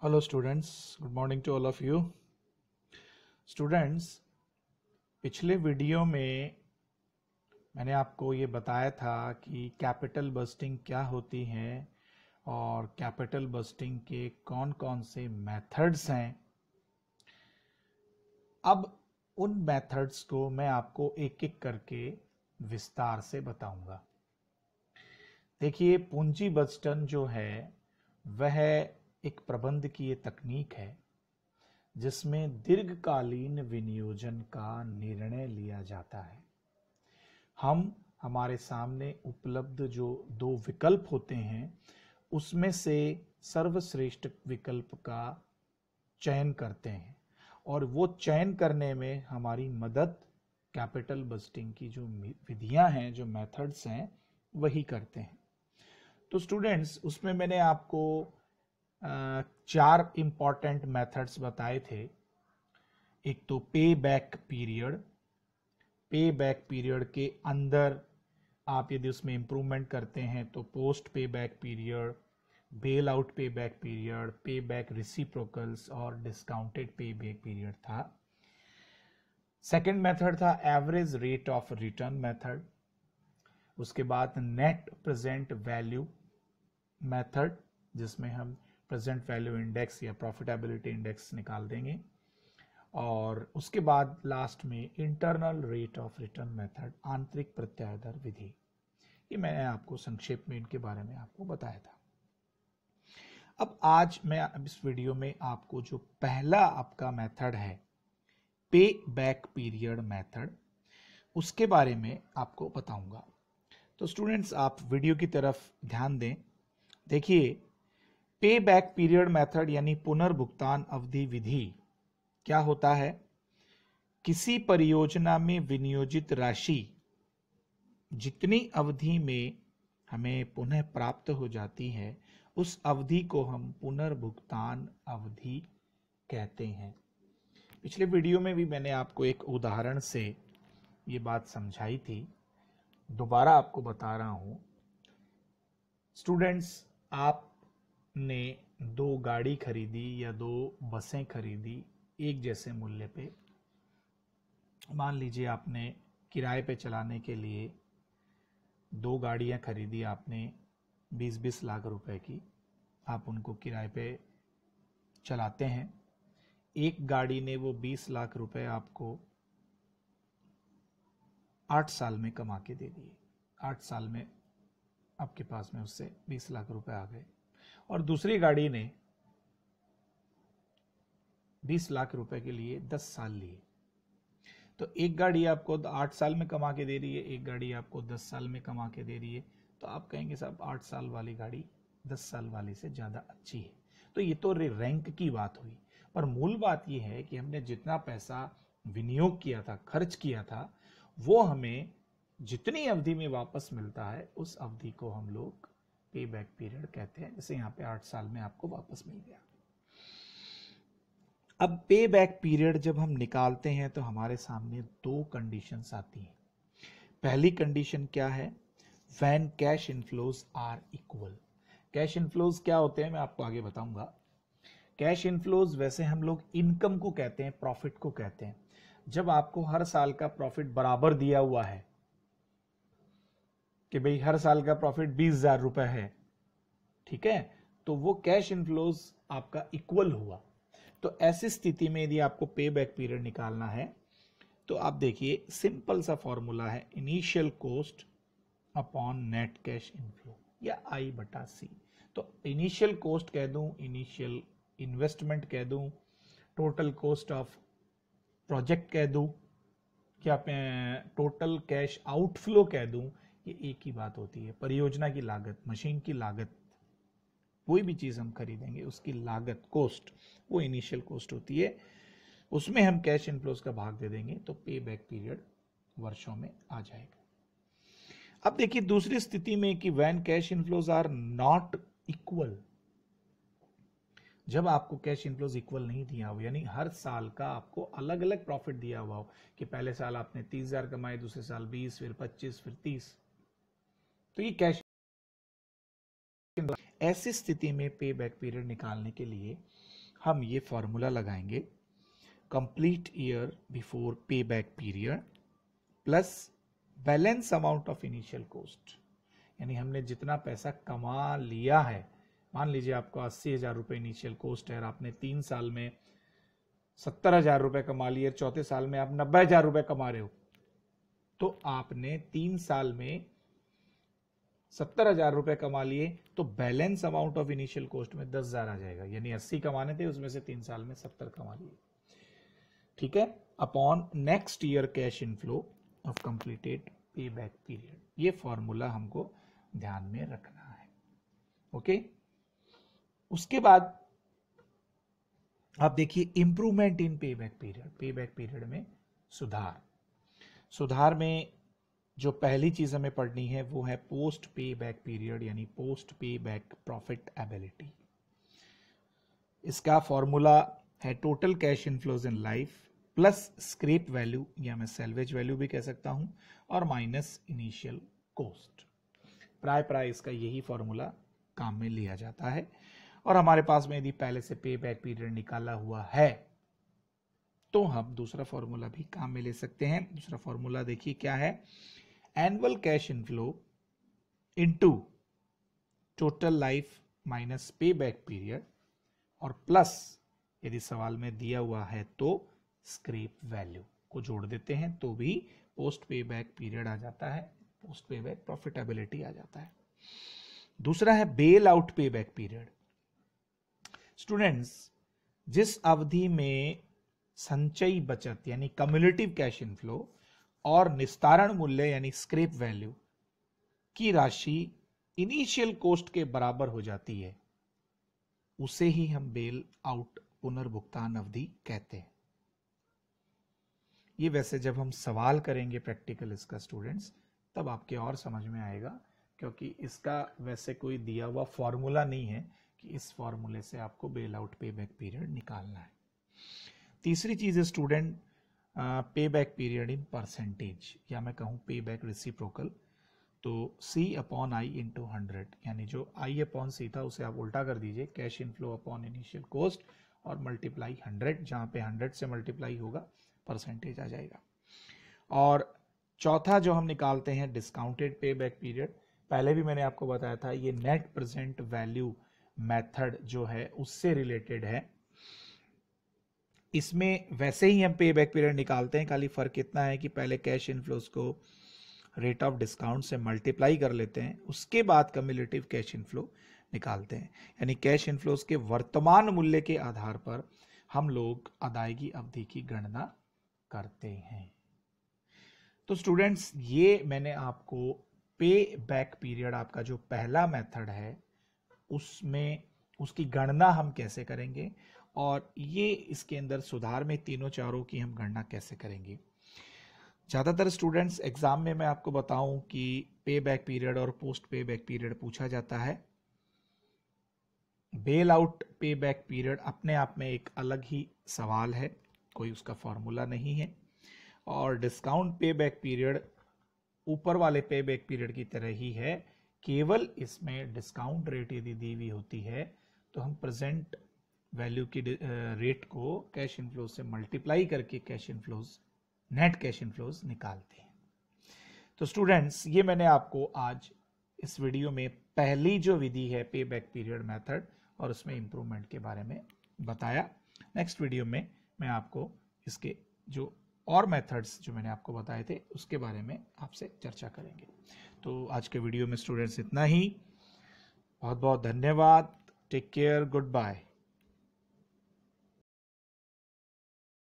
Hello students, good morning to all of you. Students, पिछले video में मैंने आपको ये बताया था कि कैपिटल बस्टिंग क्या होती है और कैपिटल बस्टिंग के कौन कौन से मेथड्स हैं। अब उन मेथड्स को मैं आपको एक एक करके विस्तार से बताऊंगा। देखिए, पूंजी बस्टन जो है वह एक प्रबंधकीय तकनीक है जिसमें दीर्घकालीन विनियोजन का निर्णय लिया जाता है। हम हमारे सामने उपलब्ध जो दो विकल्प होते हैं उसमें से सर्वश्रेष्ठ विकल्प का चयन करते हैं और वो चयन करने में हमारी मदद कैपिटल बस्टिंग की जो विधियां हैं, जो मेथड्स हैं, वही करते हैं। तो स्टूडेंट्स, उसमें मैंने आपको चार इंपॉर्टेंट मेथड्स बताए थे। एक तो पे बैक पीरियड। पे बैक पीरियड के अंदर आप यदि उसमें इंप्रूवमेंट करते हैं तो पोस्ट पे बैक पीरियड, बेल आउट पे बैक पीरियड, पे बैक रिसिप्रोकल्स और डिस्काउंटेड पे बैक पीरियड था। सेकेंड मेथड था average rate of return method. उसके बाद नेट प्रेजेंट वैल्यू मेथड, जिसमें हम प्रेजेंट वैल्यू इंडेक्स या प्रॉफिटेबिलिटी इंडेक्स निकाल देंगे। और उसके बाद लास्ट में internal rate of return method, आंतरिक प्रत्याय दर विधि। ये मैंने आपको संक्षेप में इनके बारे में आपको बताया था। अब आज मैं इस वीडियो में आपको जो पहला आपका मेथड है पे बैक पीरियड मेथड, उसके बारे में आपको बताऊंगा। तो स्टूडेंट्स, आप वीडियो की तरफ ध्यान दें। देखिए, पे बैक पीरियड मेथड यानी पुनर्भुगतान अवधि विधि क्या होता है? किसी परियोजना में विनियोजित राशि जितनी अवधि में हमें पुनः प्राप्त हो जाती है उस अवधि को हम पुनर्भुगतान अवधि कहते हैं। पिछले वीडियो में भी मैंने आपको एक उदाहरण से ये बात समझाई थी, दोबारा आपको बता रहा हूं। स्टूडेंट्स, आपने दो गाड़ी खरीदी या दो बसें खरीदी एक जैसे मूल्य पे। मान लीजिए आपने किराए पे चलाने के लिए दो गाड़ियां खरीदी आपने 20-20 लाख रुपए की। आप उनको किराए पे चलाते हैं। एक गाड़ी ने वो 20 लाख रुपए आपको 8 साल में कमा के दे दिए। 8 साल में आपके पास में उससे 20 लाख रुपए आ गए। और दूसरी गाड़ी ने 20 लाख रुपए के लिए 10 साल लिए। तो एक गाड़ी आपको 8 साल में कमा के दे रही है, एक गाड़ी आपको 10 साल में कमा के दे रही है। तो आप कहेंगे साहब 8 साल वाली गाड़ी 10 साल वाली से ज़्यादा अच्छी है। तो ये तो रैंक की बात हुई, पर मूल बात ये है कि हमने जितना पैसा विनियोग किया था, खर्च किया था, वो हमें जितनी अवधि में वापस मिलता है उस अवधि को हम लोग पे बैक पीरियड कहते हैं। जैसे यहाँ पे 8 साल में आपको वापस मिल गया। अब पे बैक पीरियड जब हम निकालते हैं तो हमारे सामने दो कंडीशंस आती हैं। पहली कंडीशन क्या है? When cash inflows are equal. Cash inflows क्या होते हैं मैं आपको आगे बताऊंगा। कैश इनफ्लोज वैसे हम लोग इनकम को कहते हैं, प्रॉफिट को कहते हैं। जब आपको हर साल का प्रॉफिट बराबर दिया हुआ है कि भाई हर साल का प्रॉफिट 20,000 रुपए है, ठीक है, तो वो कैश इनफ्लोज आपका इक्वल हुआ। तो ऐसी स्थिति में यदि आपको पे बैक पीरियड निकालना है तो आप देखिए, सिंपल सा फॉर्मूला है initial cost upon net cash inflow या आई बटा सी। तो इनिशियल कॉस्ट कह दूं, इनिशियल इन्वेस्टमेंट कह दूं, टोटल कॉस्ट ऑफ प्रोजेक्ट कह दूं, क्या टोटल कैश आउटफ्लो कह दूं, ये एक ही बात होती है। परियोजना की लागत, मशीन की लागत, कोई भी चीज हम खरीदेंगे उसकी लागत, कॉस्ट, वो इनिशियल कॉस्ट होती है। उसमें हम कैश इनफ्लोज का भाग दे देंगे तो पे बैक पीरियड वर्षों में आ जाएगा। अब देखिए दूसरी स्थिति में कि when cash inflows are not equal. जब आपको कैश इनफ्लोज इक्वल नहीं दिया हो, यानी हर साल का आपको अलग अलग प्रॉफिट दिया हुआ हो कि पहले साल आपने 30,000 कमाए, दूसरे साल 20, फिर 25, फिर 30, तो ये कैश। ऐसी स्थिति में पे बैक पीरियड निकालने के लिए हम ये फॉर्मूला लगाएंगे, कंप्लीट ईयर बिफोर पे back period plus balance amount of initial cost, यानी हमने जितना पैसा कमा लिया है, मान लीजिए आपको 80,000 रुपये इनिशियल कॉस्ट है और आपने 3 साल में 70,000 रुपये कमा लिए, चौथे साल में आप 90,000 रुपये कमा रहे हो, तो आपने 3 साल में 70,000 रुपये कमा लिए, तो balance amount of initial cost में 10,000 आ जाएगा, यानी 80 कमाने थे, उसमें से 3 साल में 70 कमा लिए। ठीक है, upon next year cash inflow of completed पे बैक पीरियड, ये फॉर्मूला हमको ध्यान में रखना है। ओके, उसके बाद आप देखिए इंप्रूवमेंट इन पे बैक पीरियड, पे बैक पीरियड में सुधार में जो पहली चीज हमें पढ़नी है वो है पोस्ट पे बैक पीरियड, यानी पोस्ट पे बैक प्रॉफिट एबिलिटी। इसका फॉर्मूला है total cash inflows in life plus scrap value, या मैं सैल्वेज वैल्यू भी कह सकता हूं, और माइनस इनिशियल कॉस्ट। प्राय इसका यही फॉर्मूला काम में लिया जाता है। और हमारे पास में यदि पहले से पे बैक पीरियड निकाला हुआ है तो हम दूसरा फॉर्मूला भी काम में ले सकते हैं। दूसरा फॉर्मूला देखिए क्या है, annual cash inflow into total life minus पे बैक पीरियड, और प्लस यदि सवाल में दिया हुआ है तो स्क्रैप वैल्यू को जोड़ देते हैं तो भी पोस्ट पे बैक पीरियड आ जाता है, पोस्ट पे बैक प्रॉफिटेबिलिटी आ जाता है। दूसरा है बेल आउट पे बैक पीरियड। स्टूडेंट्स, जिस अवधि में संचयी बचत यानी कम्युलेटिव कैश इनफ्लो और निस्तारण मूल्य यानी स्क्रैप वैल्यू की राशि इनिशियल कॉस्ट के बराबर हो जाती है, उसे ही हम बेल आउट पुनर्भुगतान अवधि कहते हैं। ये वैसे जब हम सवाल करेंगे प्रैक्टिकल इसका स्टूडेंट्स, तब आपके और समझ में आएगा, क्योंकि इसका वैसे कोई दिया हुआ फॉर्मूला नहीं है कि इस फॉर्मूले से आपको बेल आउट पे बैक पीरियड निकालना है। तीसरी चीज है स्टूडेंट पे बैक पीरियड इन परसेंटेज, या मैं कहूं पे बैक रेसिप्रोकल, तो C अपॉन आई इंटू 100, यानी जो I अपॉन C था उसे आप उल्टा कर दीजिए, cash inflow upon initial cost और मल्टीप्लाई 100, जहां पे 100 से मल्टीप्लाई होगा परसेंटेज आ जाएगा। और चौथा जो हम निकालते हैं डिस्काउंटेड पे बैक पीरियड, पहले भी मैंने आपको बताया था ये नेट प्रेजेंट वैल्यू मेथड जो है उससे रिलेटेड है। इसमें वैसे ही हम पे बैक पीरियड निकालते हैं, खाली फर्क इतना है कि पहले कैश इनफ्लोज को रेट ऑफ डिस्काउंट से मल्टीप्लाई कर लेते हैं, उसके बाद कम्युलेटिव कैश इनफ्लो निकालते हैं, यानी कैश इनफ्लोज के वर्तमान मूल्य के आधार पर हम लोग अदायगी अवधि की गणना करते हैं। तो स्टूडेंट्स, ये मैंने आपको पे बैक पीरियड आपका जो पहला मेथड है उसमें उसकी गणना हम कैसे करेंगे, और ये इसके अंदर सुधार में तीनों चारों की हम गणना कैसे करेंगे। ज़्यादातर स्टूडेंट्स एग्जाम में मैं आपको बताऊं कि पे बैक पीरियड और पोस्ट पे बैक पीरियड पूछा जाता है। बेल आउट पे बैक पीरियड अपने आप में एक अलग ही सवाल है, कोई उसका फॉर्मूला नहीं है, और डिस्काउंट पे बैक पीरियड ऊपर वाले पे बैक पीरियड की तरह ही है, केवल इसमें डिस्काउंट रेट यदि दी हुई होती है तो हम प्रेजेंट वैल्यू की रेट को कैश इनफ्लोज से मल्टीप्लाई करके cash inflows, net cash inflows निकालते हैं। तो स्टूडेंट्स, ये मैंने आपको आज इस वीडियो में पहली जो विधि है पे बैक पीरियड मेथड और उसमें इंप्रूवमेंट के बारे में बताया। नेक्स्ट वीडियो में मैं आपको इसके जो और मेथड्स जो मैंने आपको बताए थे उसके बारे में आपसे चर्चा करेंगे। तो आज के वीडियो में स्टूडेंट्स इतना ही। बहुत बहुत धन्यवाद। Take care, good bye.